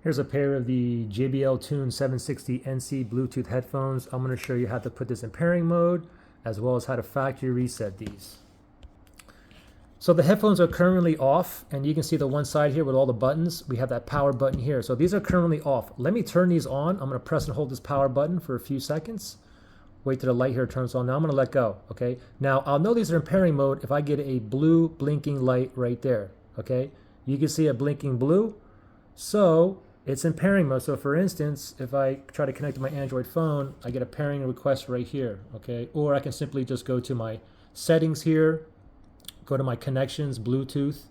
Here's a pair of the JBL Tune 760 NC Bluetooth headphones. I'm going to show you how to put this in pairing mode, as well as how to factory reset these. So the headphones are currently off, and you can see the one side here with all the buttons. We have that power button here. So these are currently off. Let me turn these on. I'm going to press and hold this power button for a few seconds. Wait till the light here turns on. Now I'm going to let go. Okay. Now I'll know these are in pairing mode if I get a blue blinking light right there. Okay. You can see it blinking blue. So it's in pairing mode. So for instance, if I try to connect to my Android phone, I get a pairing request right here. Okay. Or I can simply just go to my settings here, go to my connections, Bluetooth,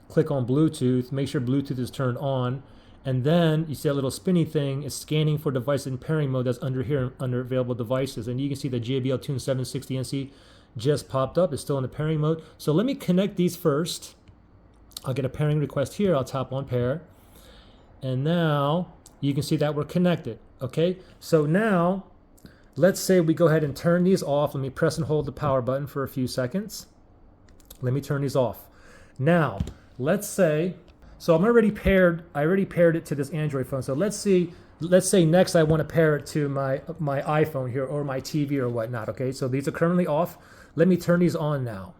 click on Bluetooth, make sure Bluetooth is turned on. And then you see a little spinny thing. It's scanning for device in pairing mode that's under here, under available devices. And you can see the JBL Tune 760 NC just popped up. It's still in the pairing mode. So let me connect these first. I'll get a pairing request here. I'll tap on pair. And now you can see that we're connected. Okay. So now let's say we go ahead and turn these off. Let me press and hold the power button for a few seconds. Let me turn these off. Now, let's say, so I'm already paired, I already paired it to this Android phone. So let's say next I want to pair it to my iPhone here or my TV or whatnot. Okay, so these are currently off. Let me turn these on now.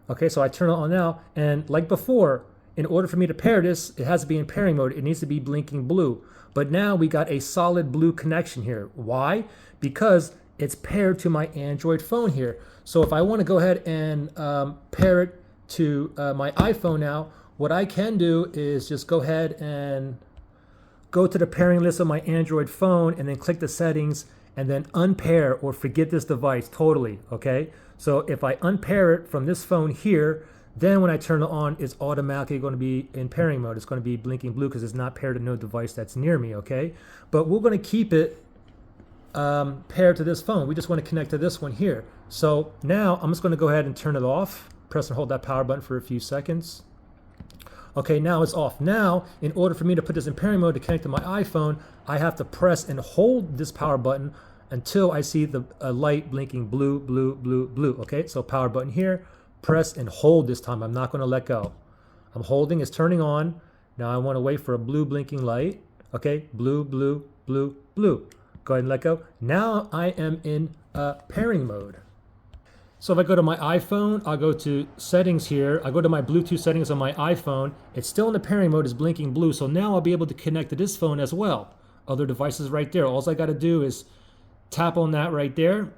Okay, so I turn it on now, and like before, in order for me to pair this, it has to be in pairing mode. It needs to be blinking blue. But now we got a solid blue connection here. Why? Because it's paired to my Android phone here. So if I want to go ahead and pair it to my iPhone now, what I can do is just go ahead and go to the pairing list of my Android phone and then click the settings and then unpair or forget this device totally, okay? So if I unpair it from this phone here, then when I turn it on, it's automatically going to be in pairing mode. It's going to be blinking blue because it's not paired to no device that's near me, okay? But we're going to keep it paired to this phone. We just want to connect to this one here. So now I'm just going to go ahead and turn it off. Press and hold that power button for a few seconds. Okay, now it's off. Now, in order for me to put this in pairing mode to connect to my iPhone, I have to press and hold this power button until I see the light blinking blue, blue, blue, blue. Okay, so power button here. Press and hold this time. I'm not going to let go. I'm holding. It's turning on. Now I want to wait for a blue blinking light. Okay, blue, blue, blue, blue. Go ahead and let go. Now I am in pairing mode. So if I go to my iPhone, I'll go to settings here. I go to my Bluetooth settings on my iPhone. It's still in the pairing mode. It's blinking blue. So now I'll be able to connect to this phone as well. Other devices right there. All I got to do is tap on that right there.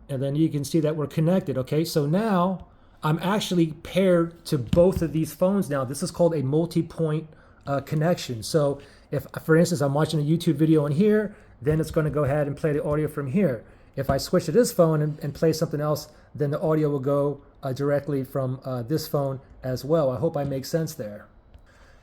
And then you can see that we're connected. Okay, so now I'm actually paired to both of these phones now. This is called a multi-point connection. So if, for instance, I'm watching a YouTube video on here, then it's going to go ahead and play the audio from here. If I switch to this phone and play something else, then the audio will go directly from this phone as well. I hope I make sense there.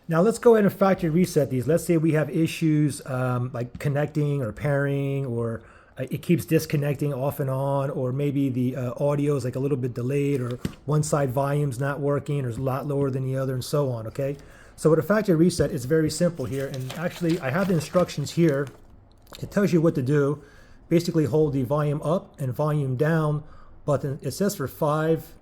Now let's go ahead and factory reset these. Let's say we have issues like connecting or pairing, or it keeps disconnecting off and on, or maybe the audio is like a little bit delayed, or one side volume's not working, or is a lot lower than the other, and so on, okay? So with a factory reset, it's very simple here. And actually, I have the instructions here. It tells you what to do. Basically, hold the volume up and volume down button. It says for 5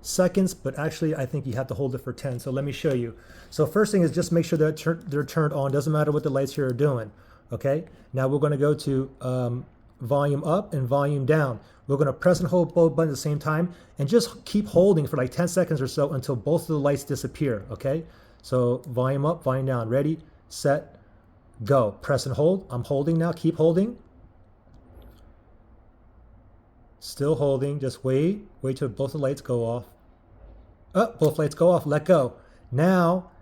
seconds, but actually, I think you have to hold it for 10. So let me show you. So first thing is just make sure that they're turned on. Doesn't matter what the lights here are doing, okay? Now we're going to go to volume up and volume down. We're going to press and hold both buttons at the same time and just keep holding for like 10 seconds or so until both of the lights disappear, okay? So volume up, volume down. Ready, set, go. Press and hold. I'm holding now. Keep holding. Still holding. Just wait. Wait till both the lights go off. Oh, both lights go off. Let go. Now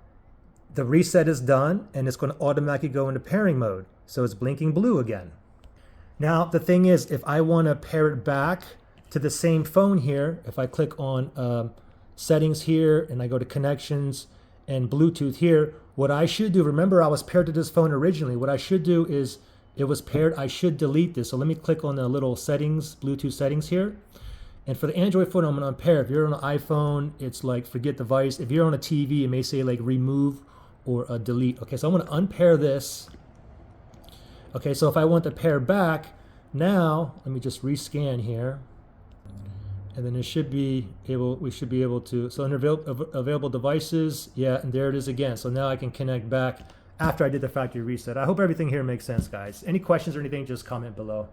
the reset is done and it's going to automatically go into pairing mode. So it's blinking blue again. Now the thing is, if I want to pair it back to the same phone here, if I click on settings here and I go to connections and Bluetooth here, what I should do, remember I was paired to this phone originally. What I should do is, it was paired, I should delete this. So let me click on the little settings, Bluetooth settings here. And for the Android phone, I'm going to unpair. If you're on an iPhone, it's like forget device. If you're on a TV, it may say like remove or delete. Okay, so I'm going to unpair this. Okay, so if I want to pair back, now let me just rescan here. And then it should be able, we should be able to, so under available devices, yeah, and there it is again. So now I can connect back after I did the factory reset. I hope everything here makes sense, guys. Any questions or anything, just comment below.